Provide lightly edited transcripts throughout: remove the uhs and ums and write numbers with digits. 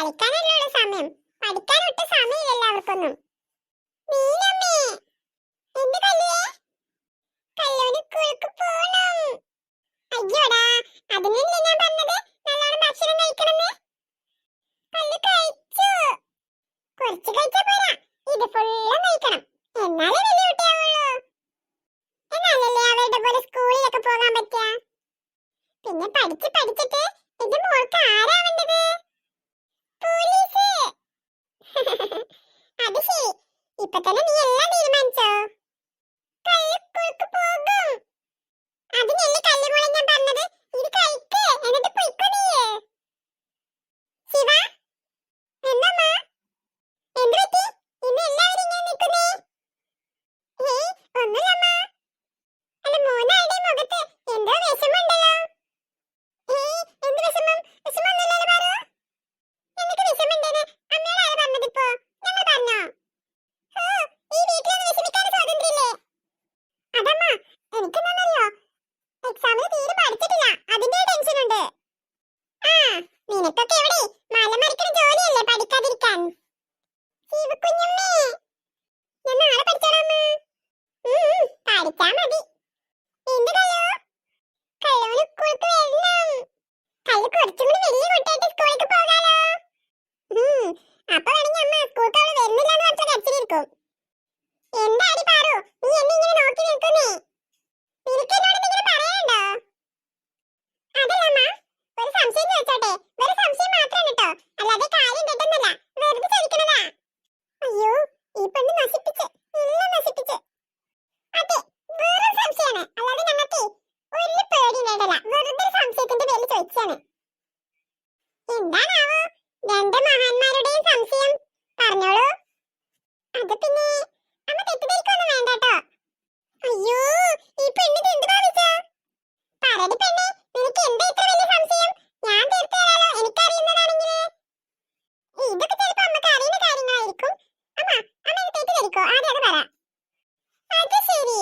കളിക്കാനല്ലേ സമയം, പഠിക്കാനൊട്ട് സമയമില്ല അവർക്കൊന്നും. നീലമ്മേ, എന്ത് കല്യേ? കല്യോന് സ്കൂൾക്ക് പോണം. അയ്യോടാ, അതിനല്ലേ ഞാൻ പറഞ്ഞത് നല്ലോണം ഭക്ഷണം കഴിക്കണമെന്ന്. കല്ല് കഴിച്ചു. കുറച്ച് കഴിച്ചാ പോരാ, ഇത് ഫുള്ളും കഴിക്കണം. എന്നാലേ വലിയ കുട്ടിയാവുള്ളൂ. എന്നാലല്ലേ അവരുടെ പോലെ സ്കൂളിലൊക്കെ പോകാൻ പറ്റുക. പിന്നെ പഠിച്ചിട്ട് എന്റെ മോൾക്ക് ആരാവേണ്ടത്? പോലീസ്. അത് ശരി, ഇപ്പൊ തന്നെ നീ എല്ലാം തീരുമാനിച്ചോ? കല്ല് സ്കൂൾക്ക് പോകും. അതിനല്ലേ കല്ലുമോളെ ഞാൻ പറഞ്ഞത്, ഇത് കഴിക്ക് എന്നിട്ട് പൊയ്ക്കോ നീ. ശിവ, എന്നമ്മ, എന്ത് പറ്റി? ഇന്ന് എല്ലാവരും ഇങ്ങനെ നിൽക്കുന്നേ? ഏയ് ഒന്നുമില്ലമ്മ. അല്ല, മൂന്നാളുടെ മുഖത്ത് എന്തോ വിഷമമുണ്ടല്ലോ. ഏയ് എന്ത് വിഷമം? വിഷമമൊന്നുമില്ലല്ലോ പാറു. എന്നിട്ട് വിഷമമുണ്ടെന്ന് അമ്മയോട് ആരാ പറഞ്ഞതിപ്പോ? ഞങ്ങൾ പറഞ്ഞോ? ഓ, ഈ വീട്ടിലൊന്നും വിഷമിക്കാൻ സ്വാതന്ത്ര്യമില്ലേ? അതമ്മ, എനിക്കെന്നാന്നറിയോ, എക്സാമിന് തീരെ പഠിച്ചിട്ടില്ല, അതിന്റെ ടെൻഷൻ ഉണ്ട്. ആ, നിനക്കൊക്കെ എവിടെ മലമറിക്കുന്ന ജോലിയല്ലേ പഠിക്കാതിരിക്കാൻ. ശിവകുഞ്ഞമ്മേ, ഞാൻ നാളെ പഠിച്ചോളാം അമ്മ. പഠിച്ചാ മതി. എന്ത് കല്ലോ? കല്ലോന് സ്കൂൾക്ക് വരണം. കല്ല് കുറച്ചും കൂടി വലിയ കുട്ടിയായിട്ട് സ്കൂളിലേക്ക് പോകാലോ. അപ്പൊ വേണമെങ്കിൽ അമ്മ സ്കൂൾക്ക് അവള് വരുന്നില്ല എന്ന് പറഞ്ഞ കച്ചിരിക്കും. എന്താടി പാറു, നീ എന്നെ ഇങ്ങനെ നോക്കി നിൽക്കുന്നേ? നിനക്ക് എന്നോട് എന്തെങ്കിലും പറയാനുണ്ടോ? അതല്ലമ്മ, ഒരു സംശയം ചോദിച്ചോട്ടെ? വെറും സംശയം മാത്രമാണ് കേട്ടോ, അല്ലാതെ കാര്യം കേട്ടെന്നല്ല, വെറുതെ ചോദിക്കണതാ. അയ്യോ, ഈ പെണ്ണ് നശിപ്പിച്ച്, എല്ലാം നശിപ്പിച്ച്. അതെ, വെറും സംശയമാണ്, അല്ലാതെ ഞങ്ങൾക്ക് ഒരു പേടി നേടല. വെറുതെ സംശയത്തിന്റെ പേരിൽ ചോദിച്ചാണ്. എന്താണാവോ രണ്ട് മഹാന്മാരുടെയും സംശയം? പറഞ്ഞോളൂ. അത് പിന്നെ അമ്മ തെറ്റിദ്ധരിക്കൊന്നും വേണ്ട കേട്ടോ. അയ്യോ, ഈ പെണ്ണിത് എന്ത് ഭാവിച്ചോ? പറടി പെണ്ണെ, നിനക്ക് എന്താ ഇത്ര വലിയ സംശയം? ഞാൻ തീർത്തു തരാലോ, എനിക്കറിയുന്നതാണെങ്കിൽ. ഇതൊക്കെ ചിലപ്പോ അമ്മക്ക് അറിയുന്ന കാര്യങ്ങളായിരിക്കും. അമ്മ തെറ്റിദ്ധരിക്കോ? ആദ്യം അത് പറ. അത് ശരി,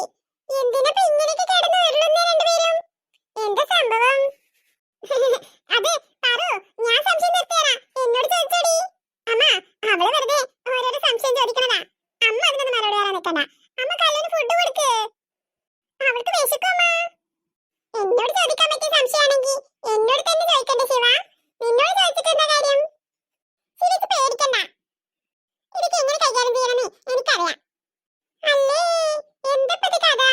എന്തിനാ ഇങ്ങനെയൊക്കെ കിടന്ന് ഉരുളുന്ന രണ്ടുപേരും? എന്താ സംഭവം? അത് പറു, ഞാൻ സംശയം തീർത്തുതരാം, എന്നോട് ചോദിച്ചോടി. അമ്മ, അവള് വെറുതെ ഓരോരോ സംശയം ചോദിക്കണതാ. അമ്മ അതിനൊന്നും മറുപടി പറയാൻ നിൽക്കണ്ട. അമ്മ കല്ലിന് ഫുഡ് കൊടുക്ക്, അവൾക്ക് വിശക്കും. അമ്മ, എന്നോട് ചോദിക്കാൻ പറ്റിയ സംശയമാണെങ്കിൽ എന്നോട് തന്നെ ചോദിക്കണ്ടേ ശിവ? നിന്നോട് ചോദിച്ചിട്ട് എന്താ കാര്യം? ശിവക്ക് പേടിക്കണ്ട, ഇതൊക്കെ എങ്ങനെ കൈകാര്യം ചെയ്യണമെന്ന് എനിക്കറിയാം. അല്ലേ, എന്തപ്പത് കഥ?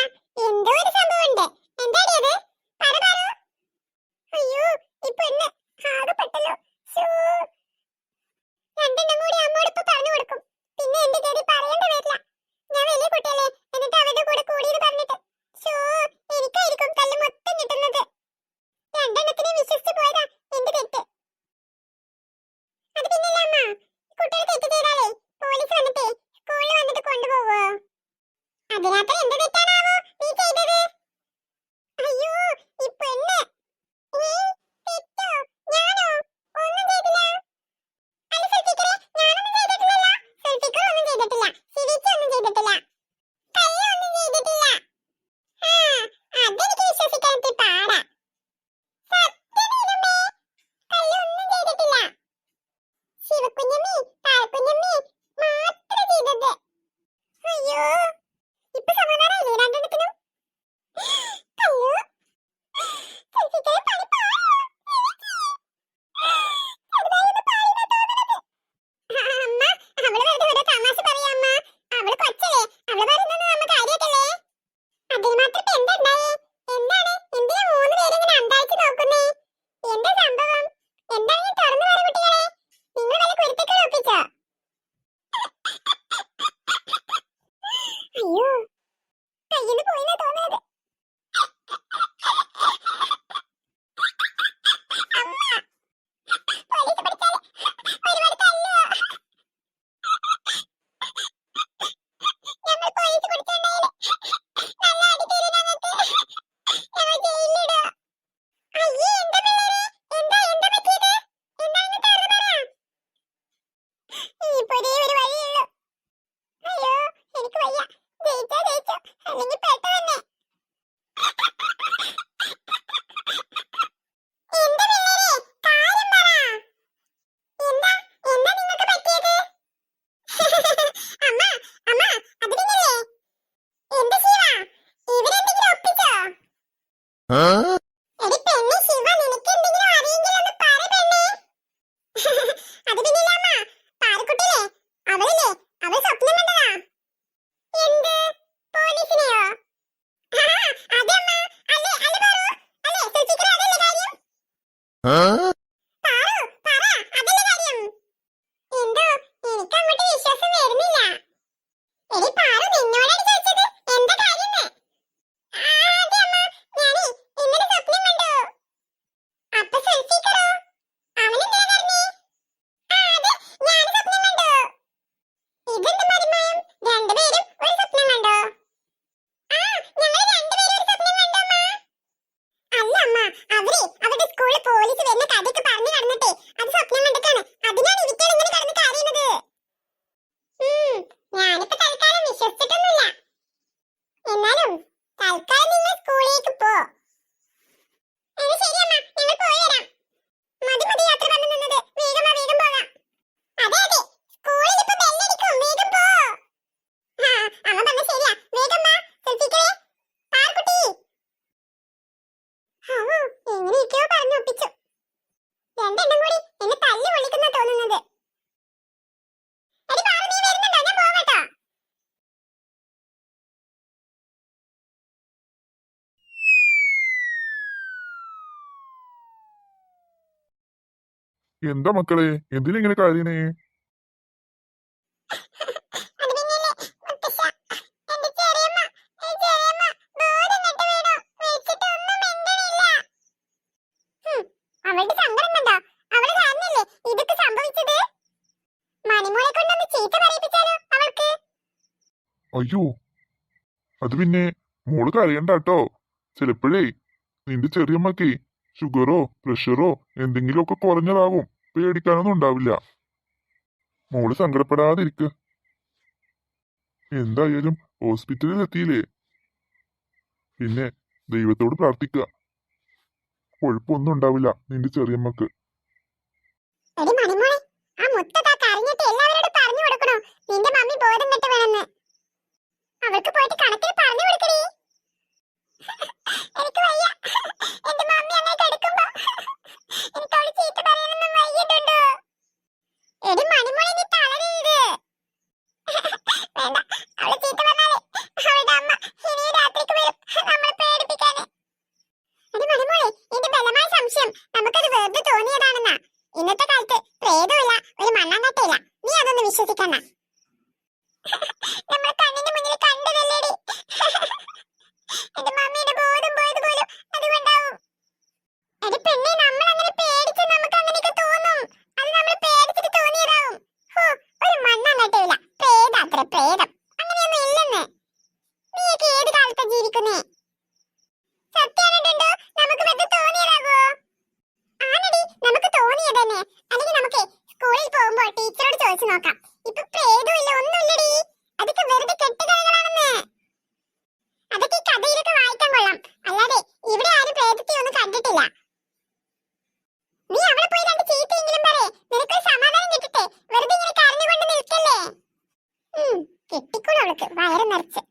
എന്തോ ഒരു സംഭവം ഉണ്ട്. എന്താടി അത്? പറ പാറു. അയ്യോ, ഈ പെണ്ണ് ആകെ പെട്ടല്ലോ. രണ്ടെണ്ണം കൂടി അമ്മോട് ഇപ്പൊ പറഞ്ഞു കൊടുക്കും. പിന്നെ എന്റെ ഗതി പറയേണ്ട വരില്ല. ഞാൻ വലിയ കുട്ടിയല്ലേ, എന്നിട്ട് അവരുടെ കൂടെ കൂടിയത് പറഞ്ഞിട്ട് എനിക്കായിരിക്കും കല്ല് മൊത്തം കിട്ടുന്നത്. രണ്ടെണ്ണത്തിനെ വിശ്വസിച്ച് പോയതാ എന്റെ തെറ്റ്. അത് പിന്നല്ല അമ്മ, കുട്ടികൾ തെറ്റ് ചെയ്താലേ പോലീസ് വന്നിട്ടേ സ്കൂളിൽ വന്നിട്ട് കൊണ്ടുപോവോ? അതിനകത്ത് എന്ത് തെറ്റാണാവോ നീ ചെയ്തത്? അയ്യോ, ഈ പെണ്ണ്. തെറ്റോ? ഞാനോ? ഒന്നും ചെയ്തില്ല. അല്ല സുൽഫിക്കറെ, ഞാനൊന്നും ചെയ്തിട്ടില്ലല്ലോ. സുൽഫിക്കർ ഒന്നും ചെയ്തിട്ടില്ല, സിവിച്ച ഒന്നും ചെയ്തിട്ടില്ല, കല്ല് ഒന്നും ചെയ്തിട്ടില്ല. അതെനിക്ക് വിശ്വസിക്കാൻ ഇത്തിരി പാടാ. സത്യമാണമ്മേ, കല്ല് ഒന്നും ചെയ്തിട്ടില്ല. ശിവകുഞ്ഞമ്മേ, പാറക്കുഞ്ഞമ്മേ മാത്രം ചെയ്തത്. അയ്യോ, ഇപ്പൊ സമാധാനമില്ലേ രണ്ടെണ്ണത്തിനും? അയ്യോ, സുൽഫിക്കറെ പണി പാളോ? ചെറുതായൊന്ന് പാളിയെന്നാ തോന്നുന്നത്. അമ്മ, അവള് വെറുതെ ഇവിടെ തമാശ പറയാ അമ്മ. അവള് കൊച്ചല്ലേ, അവള് പറയുന്നത് നമ്മ കാര്യാക്കല്ലേ. അതിന് മാത്രം ഇപ്പൊ എന്താ ഉണ്ടായേ? എന്താണ്? എന്തിനാ മൂന്ന് പേരും ഇങ്ങനെ അന്താളിച്ച് നോക്കുന്നേ? എന്താ സംഭവം? എന്താണെങ്കിലും തുറന്നു പറ കുട്ടികളെ. നിങ്ങൾ വല്ല കുരുത്തക്കേട് ഒപ്പിച്ചോ? അയ്യോ, കയ്യിന്ന് പോയിന്നാ തോന്നുന്നത്. അമ്മ, പോലീസ് പിടിച്ചാല് ഒരുപാട് തല്ലോ. ഞങ്ങൾ പോലീസ് പിടിച്ചോണ്ടായാല് നല്ല അടി തരും ഞങ്ങൾക്ക്. ഞങ്ങൾ ജയിലിലിടുക. അയ്യേ, എന്താ പിള്ളേരെ, എന്താ പറ്റിയത്? എന്താണെന്ന് തുറന്നു പറ. ഇപ്പൊ ഒരേ ഒരു വഴിയുള്ളൂ. അയ്യോ, എനിക്ക് വയ്യ. ജയിച്ചോ, അല്ലെങ്കിൽ പെട്ട തന്നെ. എന്താ പിള്ളേരെ, കാര്യം പറ. എന്താ എടി പെണ്ണെ ശിവ, നിനക്ക് എന്തെങ്കിലും അറിയെങ്കിൽ ഒന്ന് പറ പെണ്ണെ. അത് പിന്നില്ലേ അമ്മ, പാറക്കുട്ടിയില്ലേ, അവളില്ലേ, അവൾ സ്വപ്നം കണ്ടതാ. എന്ത്? പോലീസിനെയോ? അതെ അമ്മ, അല്ലേ അല്ലേ പാറു, അല്ലേ സുചിത്ര, അതല്ലേ കാര്യം? പാറു പറ, അതല്ലേ കാര്യം? എന്തോ എനിക്ക് അങ്ങോട്ട് വിശ്വാസം വരുന്നില്ല. എടി പാറു, നിന്നോടാണ് ചോദിച്ചത് എന്താ കാര്യന്ന്. അതെ അമ്മ, ഞാനേ ഇന്നലെ സ്വപ്നം കണ്ടു. അപ്പൊ സുൽഫിക്കറോ, അവനെന്തിനാ കരഞ്ഞേ? അതെ, ഞാൻ സ്വപ്നം കണ്ടു. ഇതെന്ത് മറിമായം, രണ്ടുപേരും ഒരു സ്വപ്നം കണ്ടോ? ഞങ്ങൾ രണ്ടുപേരും ഒരു സ്വപ്നം കണ്ടു അമ്മ. അല്ല അമ്മ, അവരുടെ സ്കൂളിൽ പോലീസ് വരുന്ന കഥയൊക്കെ പറഞ്ഞു നടന്നിട്ടേ അത് സ്വപ്നം കണ്ടിട്ടാണ്. അതിനാണ് ഇരിക്കാൻ ഇങ്ങനെ കിടന്ന് കരയുന്നത്. ഞാനിപ്പോ തൽക്കാലം വിശ്വസിച്ചിട്ടൊന്നുമില്ല. എന്നാലും തൽക്കാലം നിങ്ങൾ സ്കൂളിലേക്ക് പോ. ശരി അമ്മ, ഞങ്ങൾ പോയി വരാം. മതി മതി യാത്ര പറഞ്ഞു നിന്നത്, വേഗം വാ, വേഗം പോകാം. അതെ അതെ, സ്കൂളിൽ ഇപ്പൊ ബെല്ലടിക്കും, വേഗം പോ. അമ്മ പറഞ്ഞ ശരിയാ, വേഗം വാ സുൽഫിക്കറേ, പാർക്കുട്ടി. എങ്ങനെയൊക്കെയോ പറഞ്ഞു ഒപ്പിച്ചു. രണ്ടെണ്ണം കൂടി എന്നെ തല്ലി പൊളിക്കുന്ന തോന്നുന്നത്. എടി പാറു, നീ വരുന്നുണ്ടോ? ഞാൻ പോവാട്ടോ. എന്താ മക്കളെ, എന്തിനിങ്ങനെ കരയണേ? അത് പിന്നില്ലേ മുത്തശ്ശ, എന്റെ ചെറിയമ്മ ബോധം കെട്ട് വീണു. വിളിച്ചിട്ടൊന്നും മിണ്ടണില്ല. അവളുടെ സങ്കടം കണ്ടോ? അവള് കാരണല്ലേ ഇതൊക്കെ സംഭവിച്ചത്. മണിമോളെ കൊണ്ടൊന്ന് ചീത്ത പറയിപ്പിച്ചാലോ അവൾക്ക്. അയ്യോ, അത് പിന്നെ മോള് കരയണ്ട കേട്ടോ. ചിലപ്പോഴേ നിന്റെ ചെറിയമ്മക്കേ ഷുഗറോ പ്രഷറോ എന്തെങ്കിലുമൊക്കെ കുറഞ്ഞതാവും. പേടിക്കാനൊന്നും ഉണ്ടാവില്ല. മോള് സങ്കടപ്പെടാതിരിക്ക്. എന്തായാലും ഹോസ്പിറ്റലിൽ എത്തിയില്ലേ, പിന്നെ ദൈവത്തോട് പ്രാർത്ഥിക്കുക. കുഴപ്പമൊന്നും ഉണ്ടാവില്ല നിന്റെ ചെറിയമ്മക്ക്. എടി മണിമോളെ, ആ മുത്തതാ കരഞ്ഞിട്ട് എല്ലാവരോടും പറഞ്ഞു കൊടുക്കണോ നിന്റെ മമ്മി ബോധം കെട്ട് വീണെന്ന്. അവൾക്ക് പോയിട്ട് കണക്കിൽ പറഞ്ഞു കൊടുക്കണേ. എനിക്ക് വയ്യ, എന്റെ മമ്മി അങ്ങനെ കിടക്കുമ്പോ എനിക്ക് അവള് ചീത്ത പറയാനൊന്നും വയ്യതുണ്ടോ. എടി മണിമോളെ, നീ തളരരുത്. വേണ്ട, അവള് ചീത്ത പറഞ്ഞാലേ അവളുടെ അമ്മ ഇനി രാത്രിക്ക് വരും നമ്മളെ പേടിപ്പിക്കാന്. എടി മണിമോളെ, എന്റെ ബലമായ സംശയം നമുക്കത് വെറുതെ തോന്നിയതാണെന്നാ. ഇന്നത്തെ കാലത്ത് പ്രേതമില്ല, ഒരു മണ്ണാങ്കട്ടയില്ല. നീ അതൊന്നും വിശ്വസിക്കണ്ട. നമ്മുടെ കണ്ണിന്റെ മുന്നിൽ കണ്ടതല്ലേടി. എന്റെ മമ്മിയുടെ ബോധം പോയത് പോലും അതുകൊണ്ടാവും. എടി പെണ്ണെ, നമ്മൾ അങ്ങനെ പേടിച്ച് നമുക്ക് അങ്ങനെയൊക്കെ തോന്നും. അത് നമ്മൾ പേടിച്ചിട്ട് തോന്നിയതാവും. ഒരു മണ്ണാങ്കട്ടയില്ല, പ്രേതാത്രേ പ്രേതം. അങ്ങനെയൊന്നും ഇല്ലെന്ന്. നീയൊക്കെ ഏത് കാലത്താ ജീവിക്കുന്നേ? സത്യാണെന്നുണ്ടോ നമുക്ക് വെറുതെ തോന്നിയതാകോ? ആണടി, നമുക്ക് തോന്നിയത് തന്നെ. അല്ലെങ്കിൽ നമുക്ക് സ്കൂളിൽ പോകുമ്പോൾ ടീച്ചറോട് ചോദിച്ചു നോക്കാം. ഇപ്പൊ പ്രേതവും ഇല്ല, ഒന്നുമില്ലടി. അതൊക്കെ വെറുതെ കെട്ടുകഥകളാണെന്ന്. അതൊക്കെ ഈ കഥയിലൊക്കെ വായിക്കാൻ കൊള്ളാം, അല്ലാതെ ഇവിടെ ആരും പ്രേതത്തെ ഒന്നും കണ്ടിട്ടില്ല. നീ അവിടെ പോയി രണ്ട് ചീത്തയെങ്കിലും പറയേ, നിനക്കൊരു സമാധാനം കിട്ടട്ടെ. വെറുതെ ഇങ്ങനെ കരഞ്ഞുകൊണ്ട് നിൽക്കല്ലേ. കെട്ടിക്കൂടെ അവൾക്ക് വയറ് നിറച്ച്.